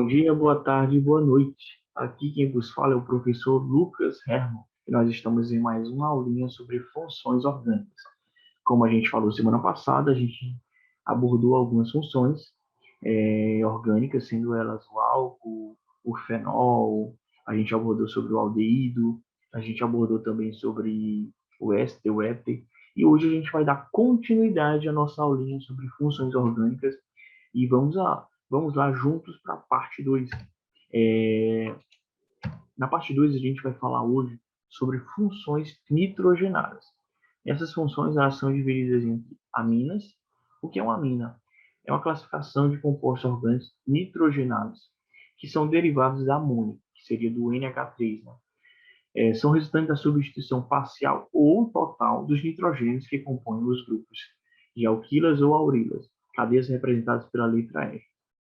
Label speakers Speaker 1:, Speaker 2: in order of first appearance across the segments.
Speaker 1: Bom dia, boa tarde, boa noite. Aqui quem vos fala é o professor Lucas Hermann e nós estamos em mais uma aulinha sobre funções orgânicas. Como a gente falou semana passada, a gente abordou algumas funções orgânicas, sendo elas o álcool, o fenol, a gente abordou sobre o aldeído, a gente abordou também sobre o éster, o éter, e hoje a gente vai dar continuidade à nossa aulinha sobre funções orgânicas e vamos lá juntos para a parte 2. Na parte 2 a gente vai falar hoje sobre funções nitrogenadas. Essas funções elas são divididas entre aminas. O que é uma amina? É uma classificação de compostos orgânicos nitrogenados, que são derivados da amônia, que seria do NH3, né? São resultantes da substituição parcial ou total dos nitrogênios que compõem os grupos de alquilas ou aurilas, cadeias representadas pela letra R.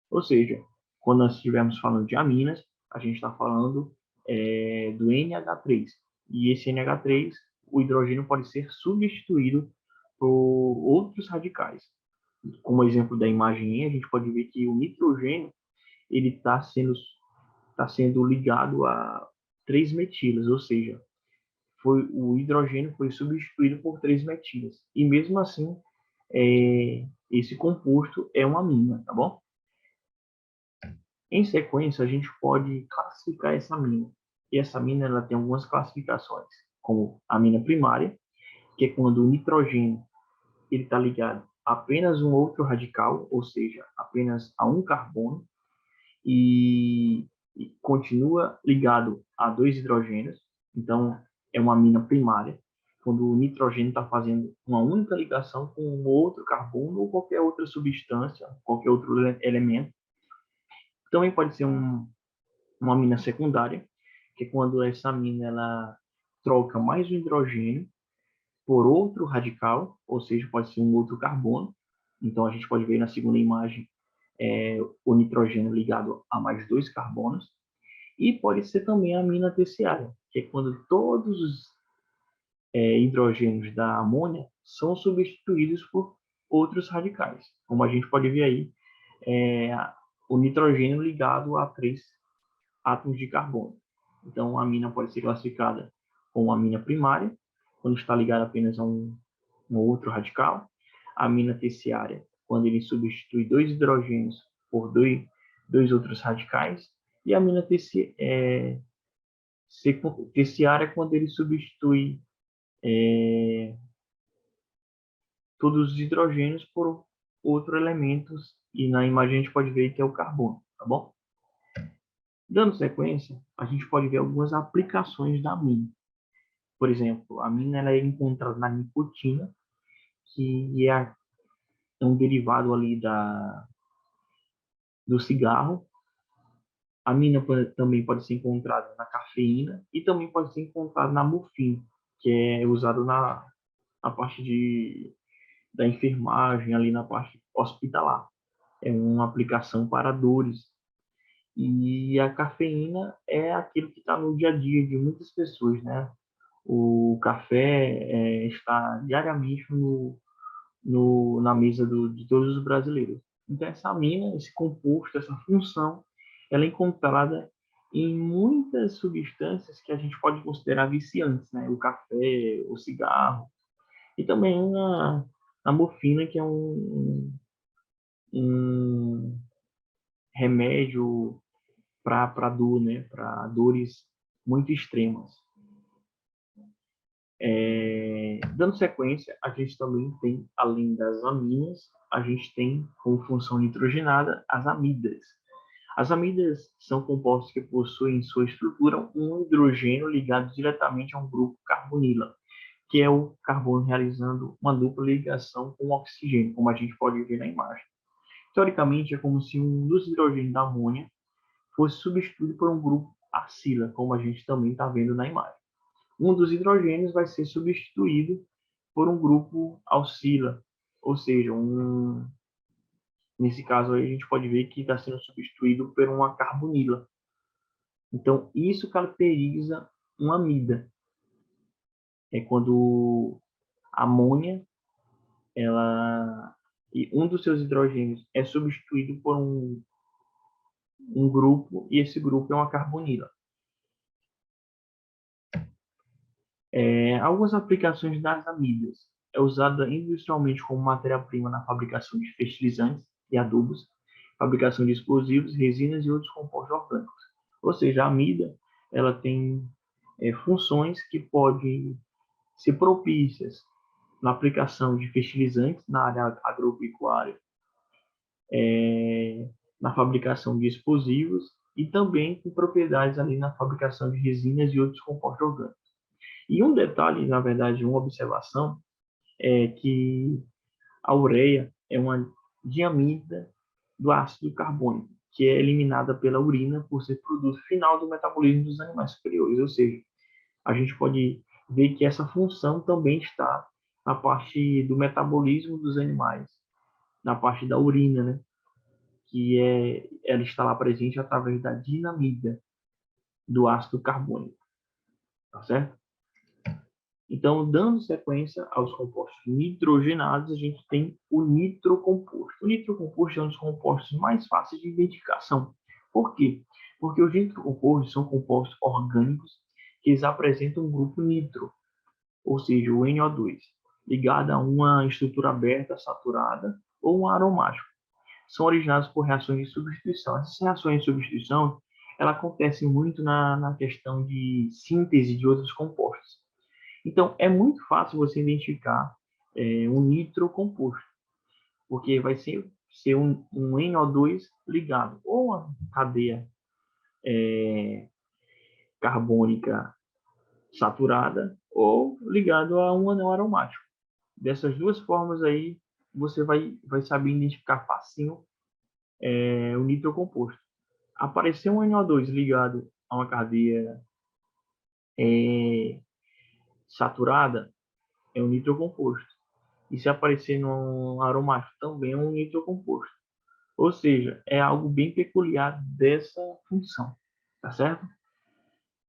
Speaker 1: Ou seja, quando nós estivermos falando de aminas, a gente está falando do NH3. E esse NH3, o hidrogênio pode ser substituído por outros radicais. Como exemplo da imagem, a gente pode ver que o nitrogênio ele tá sendo ligado a 3 metilas, ou seja, o hidrogênio foi substituído por 3 metilas. E mesmo assim, esse composto é uma amina, tá bom? Em sequência, a gente pode classificar essa amina. E essa amina ela tem algumas classificações, como a amina primária, que é quando o nitrogênio ele está ligado a apenas um outro radical, ou seja, apenas a um carbono, e continua ligado a 2 hidrogênios. Então, é uma amina primária, quando o nitrogênio está fazendo uma única ligação com um outro carbono ou qualquer outra substância, qualquer outro elemento. Também pode ser uma amina secundária, que é quando essa amina ela troca mais um hidrogênio por outro radical, ou seja, pode ser um outro carbono. Então, a gente pode ver na segunda imagem o nitrogênio ligado a mais 2 carbonos. E pode ser também a amina terciária, que é quando todos os hidrogênios da amônia são substituídos por outros radicais. Como a gente pode ver aí, é, o nitrogênio ligado a 3 átomos de carbono. Então, a amina pode ser classificada como amina primária, quando está ligada apenas a um outro radical. A amina terciária, quando ele substitui 2 hidrogênios por dois outros radicais. E a amina terciária é quando ele substitui todos os hidrogênios por outros elementos. E na imagem a gente pode ver que é o carbono, tá bom? Dando sequência, a gente pode ver algumas aplicações da amina. Por exemplo, a amina ela é encontrada na nicotina, que é um derivado ali do cigarro. A amina também pode ser encontrada na cafeína e também pode ser encontrada na morfina, que é usado na parte da enfermagem, ali na parte hospitalar. É uma aplicação para dores. E a cafeína é aquilo que está no dia a dia de muitas pessoas, né? O café está diariamente na mesa de todos os brasileiros. Então, essa amina, esse composto, essa função, ela é encontrada em muitas substâncias que a gente pode considerar viciantes, né? O café, o cigarro, e também a morfina, que é um remédio para dor, né? Para dores muito extremas. Dando sequência, a gente também tem, além das aminas, a gente tem como função nitrogenada as amidas. As amidas são compostos que possuem em sua estrutura um hidrogênio ligado diretamente a um grupo carbonila, que é o carbono realizando uma dupla ligação com o oxigênio, como a gente pode ver na imagem. Teoricamente, é como se um dos hidrogênios da amônia fosse substituído por um grupo acila, como a gente também está vendo na imagem. Um dos hidrogênios vai ser substituído por um grupo alcila, ou seja, nesse caso aí a gente pode ver que está sendo substituído por uma carbonila. Então, isso caracteriza uma amida. É quando a amônia, e um dos seus hidrogênios é substituído por um grupo, e esse grupo é uma carbonila. Algumas aplicações das amidas. É usada industrialmente como matéria-prima na fabricação de fertilizantes e adubos, fabricação de explosivos, resinas e outros compostos orgânicos. Ou seja, a amida ela tem funções que podem ser propícias na aplicação de fertilizantes na área agropecuária, na fabricação de explosivos e também com propriedades ali na fabricação de resinas e outros compostos orgânicos. E um detalhe, na verdade, uma observação, é que a ureia é uma diamida do ácido carbônico, que é eliminada pela urina por ser produto final do metabolismo dos animais superiores. Ou seja, a gente pode ver que essa função também está na parte do metabolismo dos animais, na parte da urina, né? Ela está lá presente através da dinamida do ácido carbônico, tá certo? Então, dando sequência aos compostos nitrogenados, a gente tem o nitrocomposto. O nitrocomposto é um dos compostos mais fáceis de identificação. Por quê? Porque os nitrocompostos são compostos orgânicos que eles apresentam um grupo nitro, ou seja, o NO2, ligado a uma estrutura aberta, saturada ou um aromático. São originados por reações de substituição. Essas reações de substituição ela acontecem muito na questão de síntese de outros compostos. Então, é muito fácil você identificar um nitrocomposto, porque vai ser um NO2 ligado ou a cadeia carbônica saturada ou ligado a um anel aromático. Dessas duas formas aí, você vai saber identificar facinho o nitrocomposto. Aparecer um NO2 ligado a uma cadeia saturada, é um nitrocomposto. E se aparecer num aromático, também é um nitrocomposto. Ou seja, é algo bem peculiar dessa função, tá certo?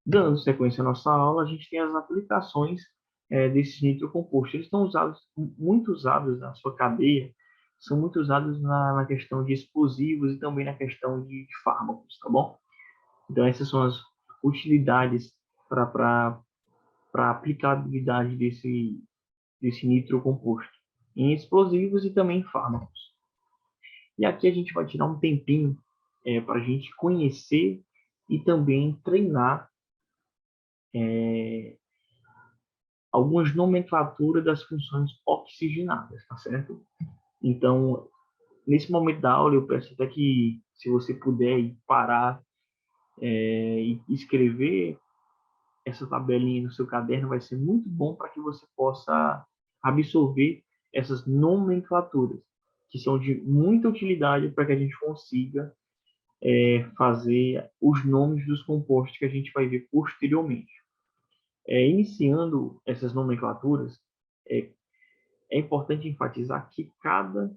Speaker 1: Dando sequência à nossa aula, a gente tem as aplicações desses nitrocompostos. Eles estão muito usados na sua cadeia, são muito usados na questão de explosivos e também na questão de fármacos, tá bom? Então, essas são as utilidades para a aplicabilidade desse nitrocomposto em explosivos e também em fármacos. E aqui a gente vai tirar um tempinho para a gente conhecer e também treinar algumas nomenclaturas das funções oxigenadas, tá certo? Então, nesse momento da aula, eu peço até que, se você puder parar e escrever essa tabelinha no seu caderno, vai ser muito bom para que você possa absorver essas nomenclaturas, que são de muita utilidade para que a gente consiga fazer os nomes dos compostos que a gente vai ver posteriormente. Iniciando essas nomenclaturas, é, é importante enfatizar que cada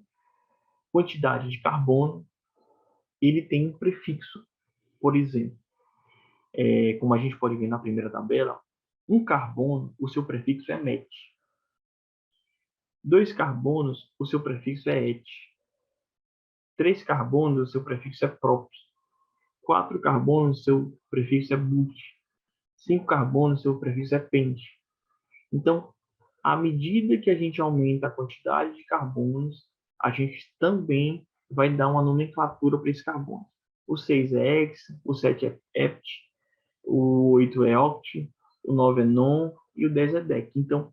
Speaker 1: quantidade de carbono ele tem um prefixo. Por exemplo, como a gente pode ver na primeira tabela, um carbono, o seu prefixo é met. 2 carbonos, o seu prefixo é et. 3 carbonos, o seu prefixo é prop. 4 carbonos, o seu prefixo é but. 5 carbonos, o seu prefixo é pent. Então, à medida que a gente aumenta a quantidade de carbonos, a gente também vai dar uma nomenclatura para esse carbono. O 6 é hex, o 7 é hept, o 8 é oct, o 9 é non e o 10 é dec. Então,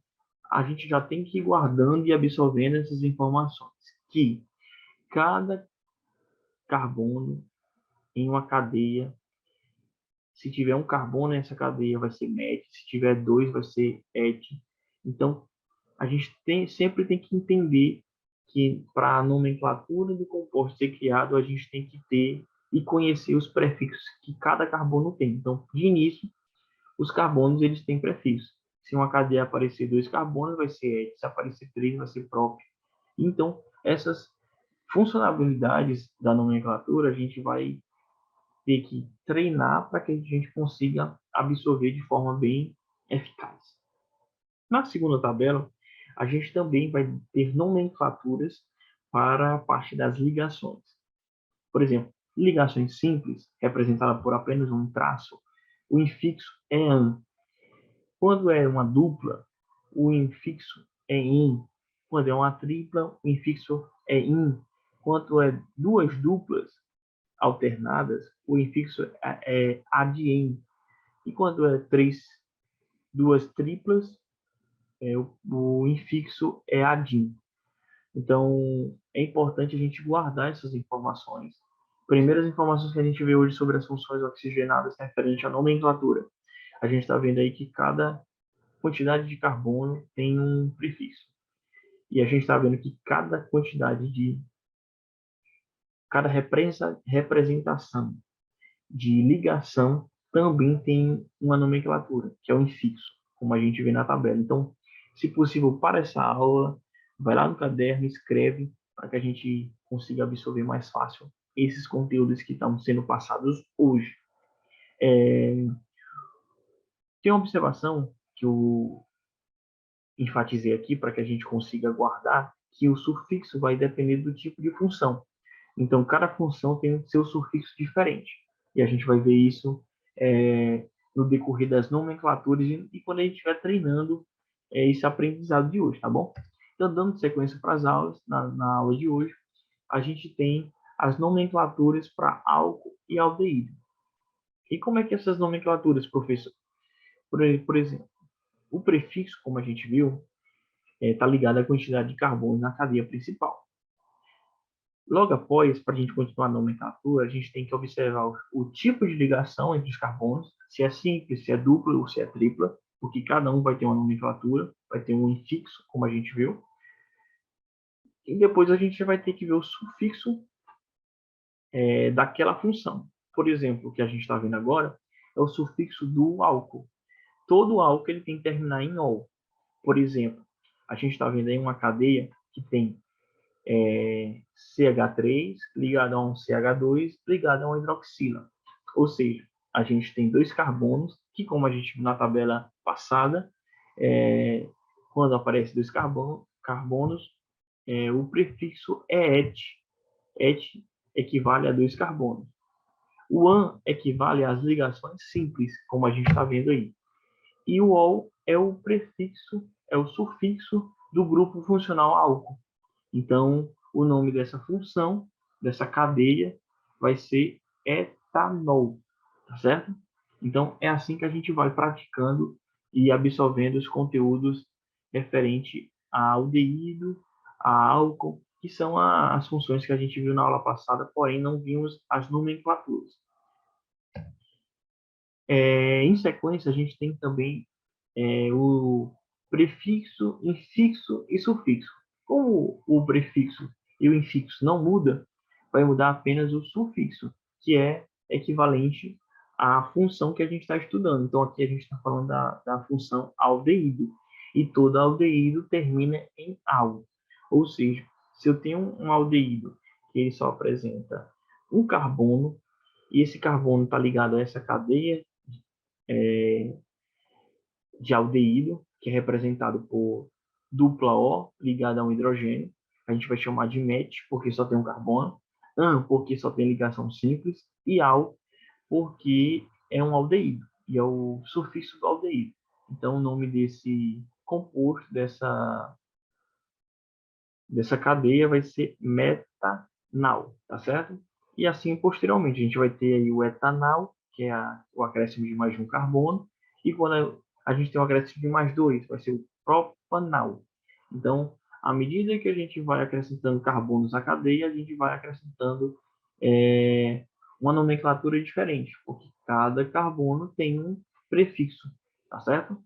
Speaker 1: a gente já tem que ir guardando e absorvendo essas informações. Que cada carbono em uma cadeia, se tiver um carbono nessa cadeia, vai ser met, se tiver 2, vai ser et. Então, a gente sempre tem que entender que para a nomenclatura do composto ser criado, a gente tem que ter e conhecer os prefixos que cada carbono tem. Então, de início, os carbonos eles têm prefixos. Se uma cadeia aparecer 2 carbonos, vai ser et. Se aparecer 3, vai ser prop. Então, essas funcionalidades da nomenclatura, a gente vai ter que treinar para que a gente consiga absorver de forma bem eficaz. Na segunda tabela, a gente também vai ter nomenclaturas para a parte das ligações. Por exemplo, Ligações simples, representada por apenas um traço, o infixo é AN. Quando é uma dupla, o infixo é IN. Quando é uma tripla, o infixo é IN. Quando é duas duplas alternadas, o infixo é ADIN. E quando é duas triplas, o infixo é ADIN. Então, é importante a gente guardar essas informações. Primeiras informações que a gente vê hoje sobre as funções oxigenadas referente à nomenclatura. A gente está vendo aí que cada quantidade de carbono tem um prefixo. E a gente está vendo que cada representação de ligação também tem uma nomenclatura, que é o infixo, como a gente vê na tabela. Então, se possível, para essa aula, vai lá no caderno, escreve, para que a gente consiga absorver mais fácil esses conteúdos que estão sendo passados hoje. Tem uma observação que eu enfatizei aqui, para que a gente consiga guardar, que o sufixo vai depender do tipo de função. Então, cada função tem o seu sufixo diferente. E a gente vai ver isso no decorrer das nomenclaturas e quando a gente estiver treinando esse aprendizado de hoje, tá bom? Então, dando sequência para as aulas, na aula de hoje, a gente tem as nomenclaturas para álcool e aldeído. E como é que essas nomenclaturas, professor? Por exemplo, o prefixo, como a gente viu, está ligado à quantidade de carbono na cadeia principal. Logo após, para a gente continuar a nomenclatura, a gente tem que observar o tipo de ligação entre os carbonos, se é simples, se é dupla ou se é tripla, porque cada um vai ter uma nomenclatura, vai ter um infixo, como a gente viu. E depois a gente vai ter que ver o sufixo daquela função. Por exemplo, o que a gente está vendo agora é o sufixo do álcool. Todo álcool ele tem que terminar em "ol". Por exemplo, a gente está vendo aí uma cadeia que tem CH3 ligado a um CH2 ligado a uma hidroxila. Ou seja, a gente tem dois carbonos que, como a gente viu na tabela passada, quando aparece dois carbonos, o prefixo é et. Et equivale a dois carbonos. O an equivale às ligações simples, como a gente está vendo aí. E o ol é o prefixo, é o sufixo do grupo funcional álcool. Então, o nome dessa função, dessa cadeia, vai ser etanol, tá certo? Então, é assim que a gente vai praticando e absorvendo os conteúdos referente a aldeído, a álcool, que são as funções que a gente viu na aula passada, porém não vimos as nomenclaturas. Em sequência, a gente tem também o prefixo, infixo e sufixo. Como o prefixo e o infixo não muda, vai mudar apenas o sufixo, que é equivalente à função que a gente está estudando. Então, aqui a gente está falando da função aldeído. E todo aldeído termina em "al". Ou seja, se eu tenho um aldeído que ele só apresenta um carbono, e esse carbono está ligado a essa cadeia de aldeído, que é representado por dupla O ligada a um hidrogênio. A gente vai chamar de met, porque só tem um carbono. An, porque só tem ligação simples. E al, porque é um aldeído. E é o sufixo do aldeído. Então, o nome desse composto, dessa cadeia, vai ser metanal, tá certo? E assim, posteriormente, a gente vai ter aí o etanal, que é o acréscimo de mais um carbono. E quando a gente tem um acréscimo de mais dois, vai ser o propanal. Então, à medida que a gente vai acrescentando carbonos à cadeia, a gente vai acrescentando uma nomenclatura diferente, porque cada carbono tem um prefixo, tá certo?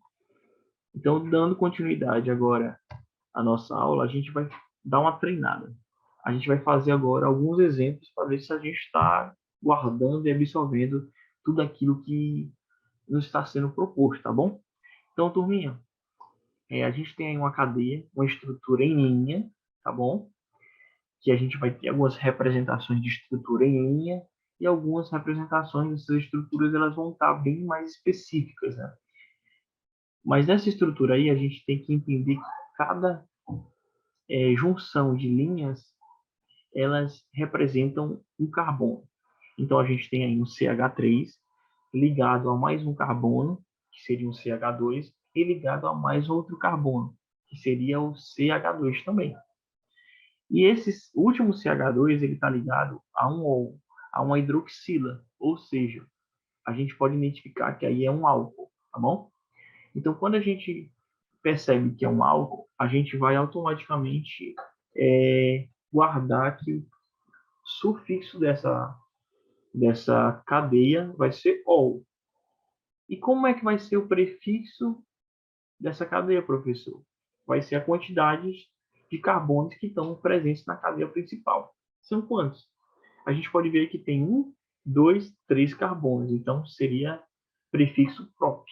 Speaker 1: Então, dando continuidade agora à nossa aula, a gente vai dar uma treinada. A gente vai fazer agora alguns exemplos para ver se a gente está guardando e absorvendo tudo aquilo que nos está sendo proposto, tá bom? Então, turminha, a gente tem aí uma cadeia, uma estrutura em linha, tá bom? Que a gente vai ter algumas representações de estrutura em linha e algumas representações dessas estruturas elas vão estar bem mais específicas, né? Mas nessa estrutura aí a gente tem que entender que cada junção de linhas elas representam um carbono. Então, a gente tem aí um CH3 ligado a mais um carbono, que seria um CH2, e ligado a mais outro carbono, que seria o CH2 também. E esse último CH2 ele está ligado a um ol, a uma hidroxila, ou seja, a gente pode identificar que aí é um álcool, tá bom? Então, quando a gente percebe que é um álcool, a gente vai automaticamente guardar que o sufixo dessa cadeia vai ser ol. E como é que vai ser o prefixo dessa cadeia, professor? Vai ser a quantidade de carbonos que estão presentes na cadeia principal. São quantos? A gente pode ver que tem 1, 2, 3 carbonos. Então, seria prefixo prop.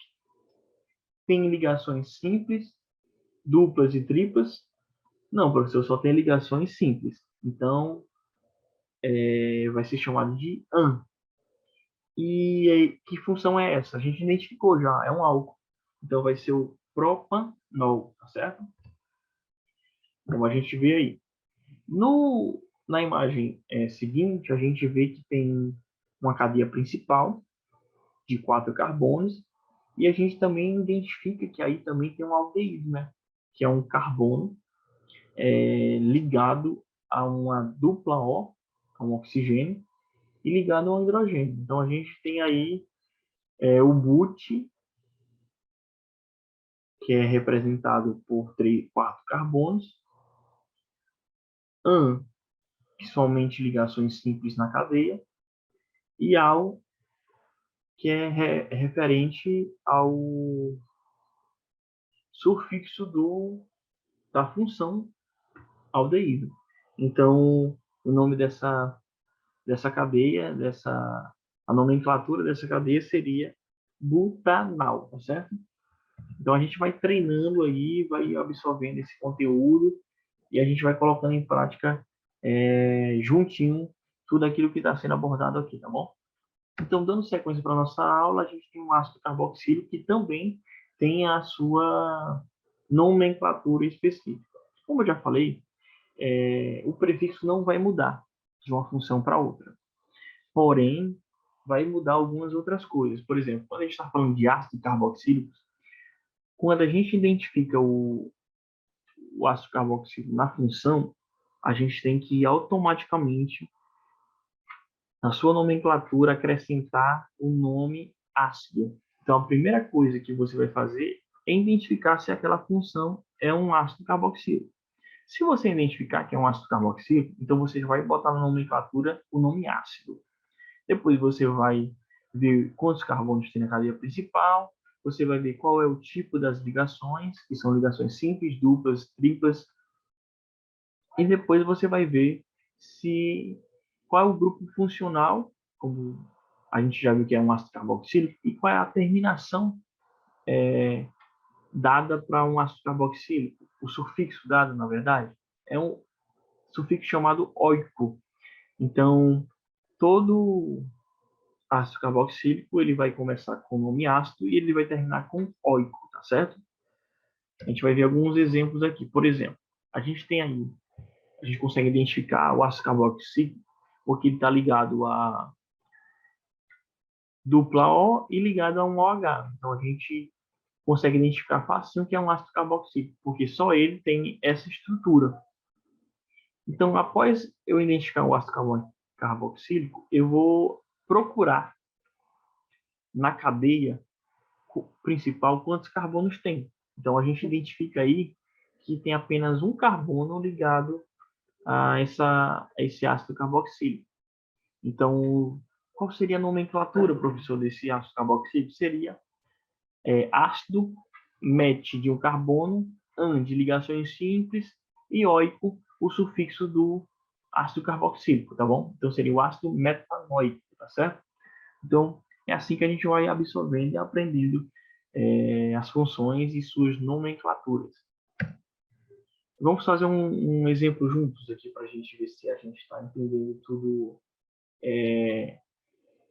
Speaker 1: Tem ligações simples, duplas e triplas? Não, professor, só tem ligações simples. Então, vai ser chamado de an. E que função é essa? A gente identificou já, é um álcool. Então, vai ser o propanol, tá certo? Como a gente vê aí. Na imagem seguinte, a gente vê que tem uma cadeia principal de 4 carbonos e a gente também identifica que aí também tem um aldeído, né? Que é um carbono ligado a uma dupla O, a um oxigênio, e ligado a um hidrogênio. Então a gente tem aí o but, que é representado por 4 carbonos, an, que somente ligações simples na cadeia, e al, que é referente ao sufixo da função aldeído. Então, o nome dessa cadeia, a nomenclatura dessa cadeia seria butanal, tá certo? Então, a gente vai treinando aí, vai absorvendo esse conteúdo e a gente vai colocando em prática juntinho tudo aquilo que está sendo abordado aqui, tá bom? Então, dando sequência para a nossa aula, a gente tem um ácido carboxílico que também tem a sua nomenclatura específica. Como eu já falei, o prefixo não vai mudar de uma função para outra. Porém, vai mudar algumas outras coisas. Por exemplo, quando a gente está falando de ácido carboxílico, quando a gente identifica o ácido carboxílico na função, a gente tem que automaticamente, na sua nomenclatura, acrescentar o nome ácido. Então, a primeira coisa que você vai fazer é identificar se aquela função é um ácido carboxílico. Se você identificar que é um ácido carboxílico, então você vai botar na nomenclatura o nome ácido. Depois você vai ver quantos carbonos tem na cadeia principal, você vai ver qual é o tipo das ligações, que são ligações simples, duplas, triplas, e depois você vai ver qual é o grupo funcional, como a gente já viu que é um ácido carboxílico, e qual é a terminação dada para um ácido carboxílico, o sufixo dado, na verdade, é um sufixo chamado oico. Então, todo ácido carboxílico ele vai começar com o nome ácido e ele vai terminar com oico, tá certo? A gente vai ver alguns exemplos aqui. Por exemplo, a gente consegue identificar o ácido carboxílico porque ele está ligado a dupla O e ligado a um OH. Então, a gente consegue identificar fácil que é um ácido carboxílico, porque só ele tem essa estrutura. Então, após eu identificar o ácido carboxílico, eu vou procurar na cadeia principal quantos carbonos tem. Então, a gente identifica aí que tem apenas um carbono ligado a esse ácido carboxílico. Então, qual seria a nomenclatura, professor, desse ácido carboxílico? Seria ácido met de um carbono, an de ligações simples e oico, o sufixo do ácido carboxílico, tá bom? Então seria o ácido metanoico, tá certo? Então é assim que a gente vai absorvendo e aprendendo as funções e suas nomenclaturas. Vamos fazer um exemplo juntos aqui para a gente ver se a gente está entendendo tudo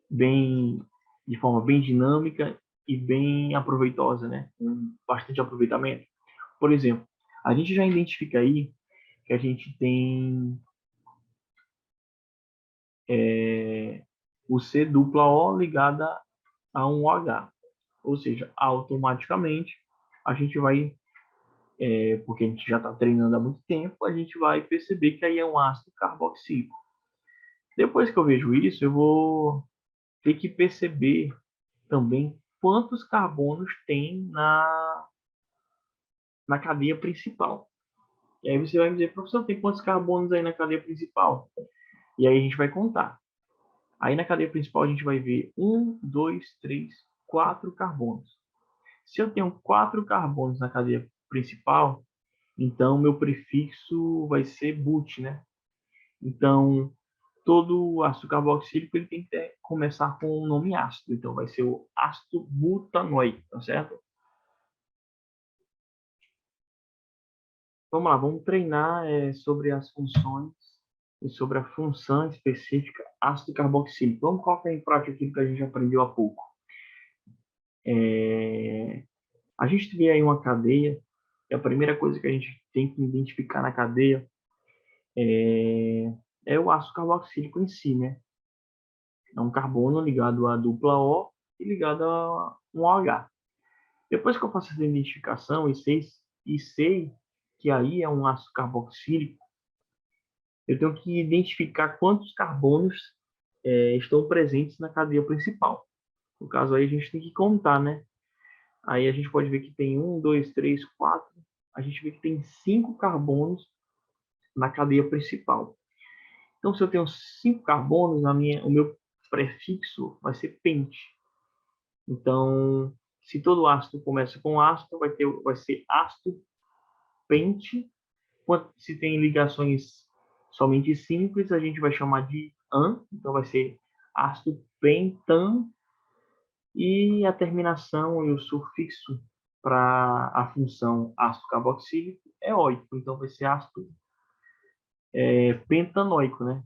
Speaker 1: bem, de forma bem dinâmica e bem aproveitosa, né? Com bastante aproveitamento. Por exemplo, a gente já identifica aí que a gente tem o C dupla O ligada a um OH. Ou seja, automaticamente a gente vai, porque a gente já está treinando há muito tempo, a gente vai perceber que aí é um ácido carboxílico. Depois que eu vejo isso, eu vou ter que perceber também quantos carbonos tem na cadeia principal. E aí você vai me dizer, professor, tem quantos carbonos aí na cadeia principal? E aí a gente vai contar. Aí na cadeia principal a gente vai ver 1, 2, 3, 4 carbonos. Se eu tenho 4 carbonos na cadeia principal, então meu prefixo vai ser but, né? Então, todo ácido carboxílico ele tem que começar com um nome ácido. Então, vai ser o ácido butanoico, tá certo? Vamos lá, vamos treinar sobre as funções e sobre a função específica ácido carboxílico. Vamos colocar em prática aquilo que a gente aprendeu há pouco. A gente vê aí uma cadeia, e a primeira coisa que a gente tem que identificar na cadeia é o ácido carboxílico em si, né? É um carbono ligado a dupla O e ligado a um OH. Depois que eu faço essa identificação e sei que aí é um ácido carboxílico, eu tenho que identificar quantos carbonos estão presentes na cadeia principal. No caso aí a gente tem que contar, né? Aí a gente pode ver que tem 1, 2, 3, 4. A gente vê que tem 5 carbonos na cadeia principal. Então, se eu tenho 5 carbonos, o meu prefixo vai ser pente. Então, se todo ácido começa com ácido, vai ser ácido pente. Se tem ligações somente simples, a gente vai chamar de an. Então, vai ser ácido pentan. E a terminação e o sufixo para a função ácido carboxílico é oico. Então, vai ser ácido pentanoico, né?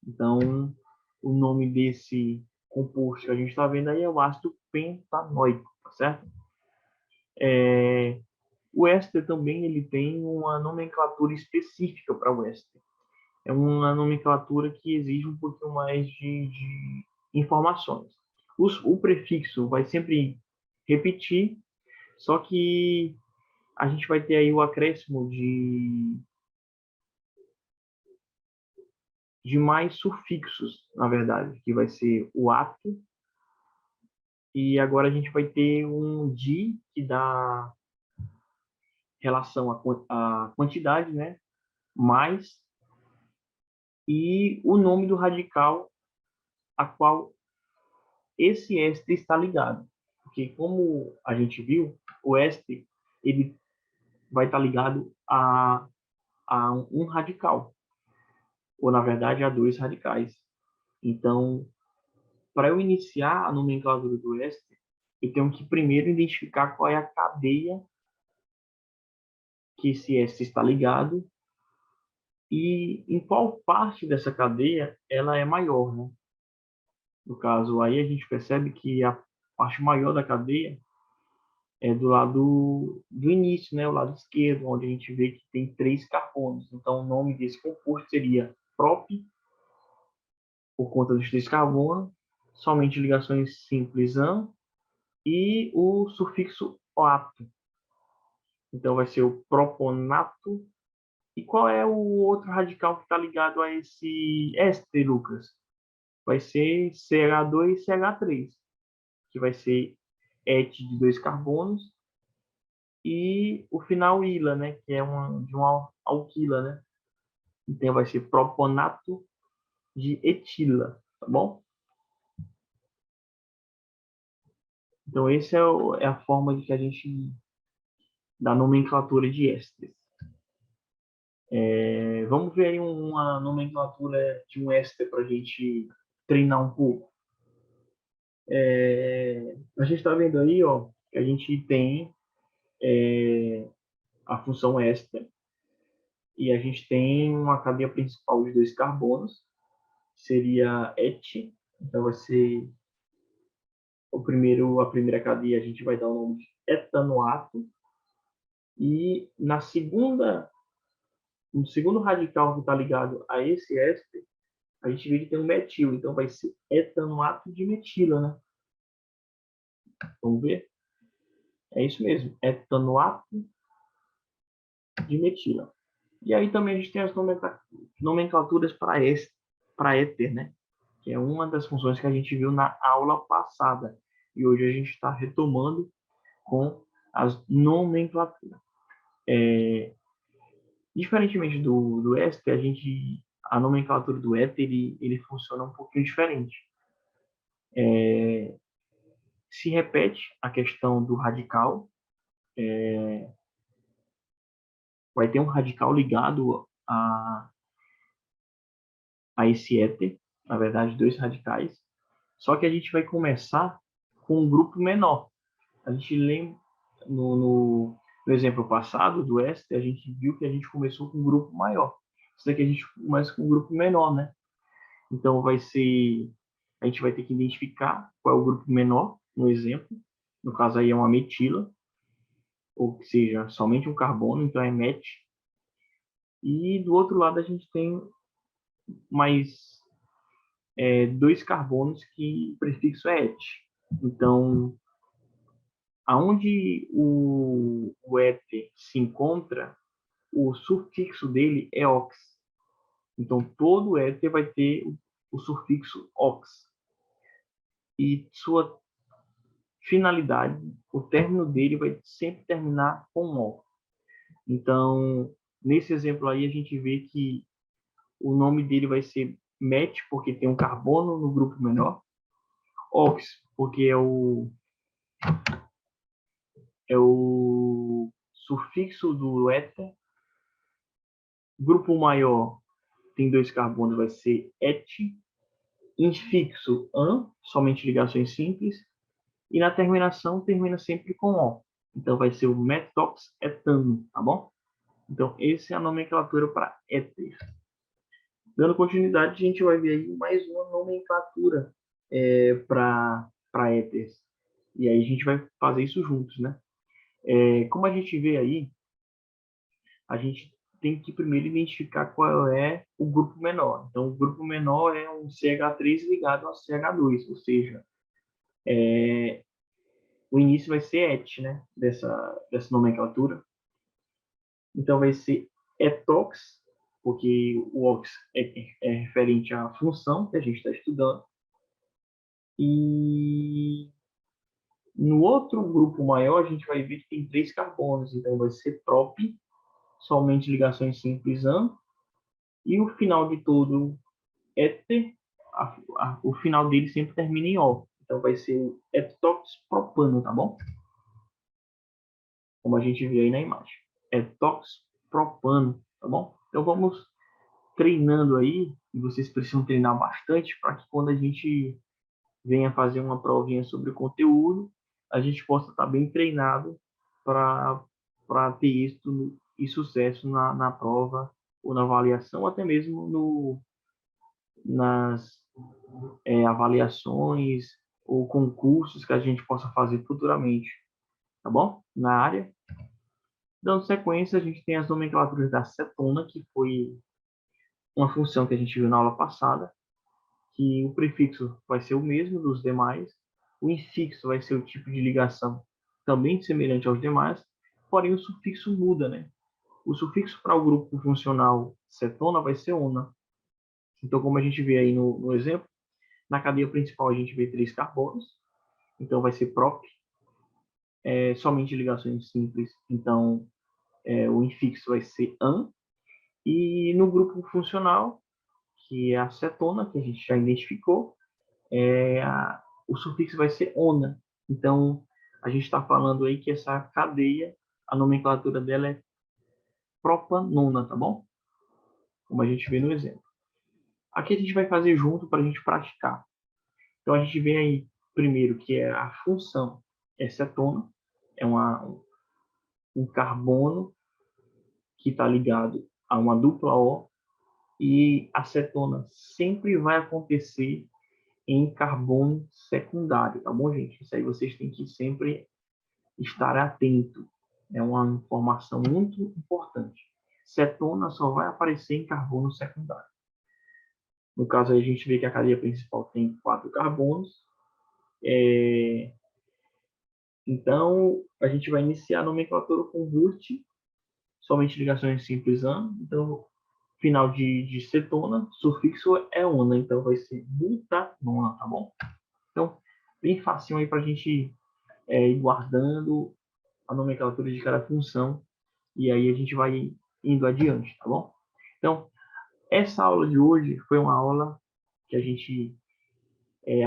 Speaker 1: Então, o nome desse composto que a gente está vendo aí é o ácido pentanoico, tá certo? O éster também ele tem uma nomenclatura específica para o éster. É uma nomenclatura que exige um pouquinho mais de informações. O prefixo vai sempre repetir, só que a gente vai ter aí o acréscimo de mais sufixos, na verdade, que vai ser o ato, e agora a gente vai ter um di, que dá relação à quantidade, né? Mais, e o nome do radical a qual esse éster está ligado. Porque, como a gente viu, o éster ele vai estar ligado a um radical, ou na verdade a dois radicais. Então, para eu iniciar a nomenclatura do éster, eu tenho que primeiro identificar qual é a cadeia que esse éster está ligado e em qual parte dessa cadeia ela é maior, né? No caso, aí a gente percebe que a parte maior da cadeia é do lado do início, né? O lado esquerdo, onde a gente vê que tem 3 carbonos. Então, o nome desse composto seria prop, por conta dos 3 carbonos, somente ligações simples an, e o sufixo oato. Então, vai ser o proponato. E qual é o outro radical que está ligado a esse éster, Lucas? Vai ser CH2 e CH3, que vai ser et de 2 carbonos e o final ila, né, que é de uma alquila, né? Então vai ser proponato de etila, tá bom? Então esse é a forma de que a gente dá nomenclatura de ésteres. Vamos ver aí uma nomenclatura de um éster para a gente treinar um pouco. A gente está vendo aí, ó, que a gente tem a função éster e a gente tem uma cadeia principal de 2 carbonos, seria et, então vai ser a primeira cadeia a gente vai dar o nome de etanoato, e no segundo radical que está ligado a esse éster, a gente vê que tem um metil, então vai ser etanoato de metila, né? Vamos ver? É isso mesmo, etanoato de metila. E aí também a gente tem as nomenclaturas para éter, né? Que é uma das funções que a gente viu na aula passada. E hoje a gente está retomando com as nomenclaturas. Diferentemente do éster, a nomenclatura do éter ele funciona um pouquinho diferente. Se repete a questão do radical, vai ter um radical ligado a esse éter, na verdade, dois radicais, só que a gente vai começar com um grupo menor. A gente lembra, no exemplo passado do éster, a gente viu que a gente começou com um grupo maior. Isso daqui a gente começa com um grupo menor, né? Então a gente vai ter que identificar qual é o grupo menor, no exemplo. No caso aí é uma metila, ou seja, somente um carbono, então é met. E do outro lado a gente tem mais dois carbonos que o prefixo é et. Então, aonde o éter se encontra, o sufixo dele é ox. Então, todo éter vai ter o sufixo ox. E sua finalidade, o término dele vai sempre terminar com o. Então, nesse exemplo aí, a gente vê que o nome dele vai ser met, porque tem um carbono no grupo menor, ox, porque é o sufixo do éter, grupo maior tem dois carbonos, vai ser et, infixo an, somente ligações simples, e na terminação termina sempre com o. Então vai ser o metoxetano, tá bom? Então essa é a nomenclatura para éter. Dando continuidade, a gente vai ver aí mais uma nomenclatura para éteres. E aí a gente vai fazer isso juntos, né? Como a gente vê aí, a gente tem que primeiro identificar qual é o grupo menor. Então, o grupo menor é um CH3 ligado ao CH2, ou seja, o início vai ser et, né, dessa nomenclatura. Então, vai ser etox, porque o ox é referente à função que a gente está estudando. E no outro grupo maior, a gente vai ver que tem três carbonos. Então, vai ser prop, somente ligações simples an, e o final de todo éter, o final dele sempre termina em O. Então vai ser o etoxpropano, tá bom? Como a gente vê aí na imagem. Etoxpropano, tá bom? Então vamos treinando aí, e vocês precisam treinar bastante para que quando a gente venha fazer uma provinha sobre o conteúdo, a gente possa estar bem treinado para ter êxito e sucesso na prova ou na avaliação, ou até mesmo nas avaliações ou concursos que a gente possa fazer futuramente, tá bom? Na área. Dando sequência, a gente tem as nomenclaturas da cetona, que foi uma função que a gente viu na aula passada, que o prefixo vai ser o mesmo dos demais, o infixo vai ser o tipo de ligação também semelhante aos demais, porém o sufixo muda, né? O sufixo para o grupo funcional cetona vai ser ona. Então, como a gente vê aí no exemplo, na cadeia principal a gente vê três carbonos, então vai ser prop, somente ligações simples, então o infixo vai ser an, e no grupo funcional, que é a cetona, que a gente já identificou, o sufixo vai ser ona. Então, a gente está falando aí que essa cadeia, a nomenclatura dela é propanona, tá bom? Como a gente vê no exemplo. Aqui a gente vai fazer junto para a gente praticar. Então, a gente vê aí, primeiro, que é a função cetona, é um carbono que está ligado a uma dupla O, e a cetona sempre vai acontecer em carbono secundário, tá bom, gente? Isso aí vocês têm que sempre estar atento. É uma informação muito importante. Cetona só vai aparecer em carbono secundário. No caso, aí a gente vê que a cadeia principal tem 4 carbonos. Então, a gente vai iniciar a nomenclatura com Wurt, somente ligações simples AN. Então, final de cetona, sufixo é ona, então vai ser butanona, tá bom? Então, bem facinho aí para a gente ir guardando a nomenclatura de cada função e aí a gente vai indo adiante, tá bom? Então, essa aula de hoje foi uma aula que a gente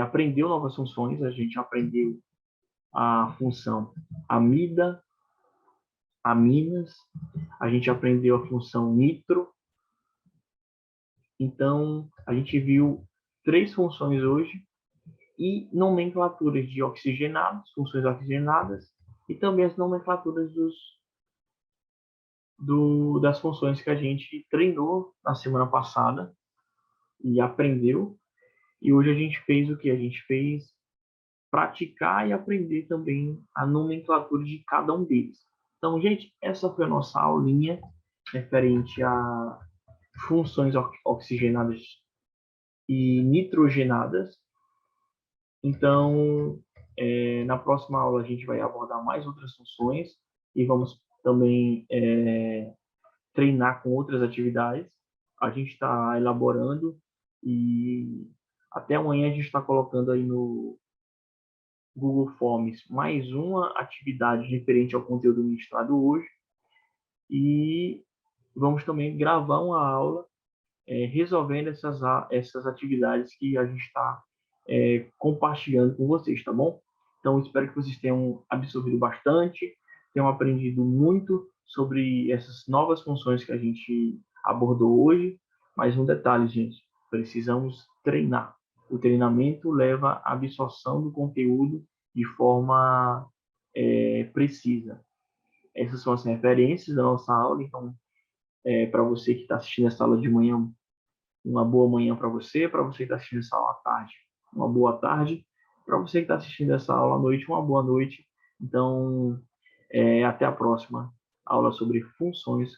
Speaker 1: aprendeu novas funções, a gente aprendeu a função amida, aminas, a gente aprendeu a função nitro. Então, a gente viu 3 funções hoje e nomenclaturas de oxigenados, funções oxigenadas, e também as nomenclaturas das funções que a gente treinou na semana passada e aprendeu. E hoje a gente fez o que? A gente fez praticar e aprender também a nomenclatura de cada um deles. Então, gente, essa foi a nossa aulinha referente a funções oxigenadas e nitrogenadas. Então, na próxima aula a gente vai abordar mais outras funções e vamos também treinar com outras atividades. A gente está elaborando e até amanhã a gente está colocando aí no Google Forms mais uma atividade diferente ao conteúdo ministrado hoje e vamos também gravar uma aula resolvendo essas atividades que a gente está compartilhando com vocês, tá bom? Então, espero que vocês tenham absorvido bastante, tenham aprendido muito sobre essas novas funções que a gente abordou hoje. Mais um detalhe, gente, precisamos treinar. O treinamento leva à absorção do conteúdo de forma precisa. Essas são as referências da nossa aula, então, para você que está assistindo essa aula de manhã, uma boa manhã para você que está assistindo essa aula à tarde, uma boa tarde. Para você que está assistindo essa aula à noite, uma boa noite. Então, até a próxima aula sobre funções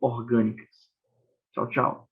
Speaker 1: orgânicas. Tchau, tchau.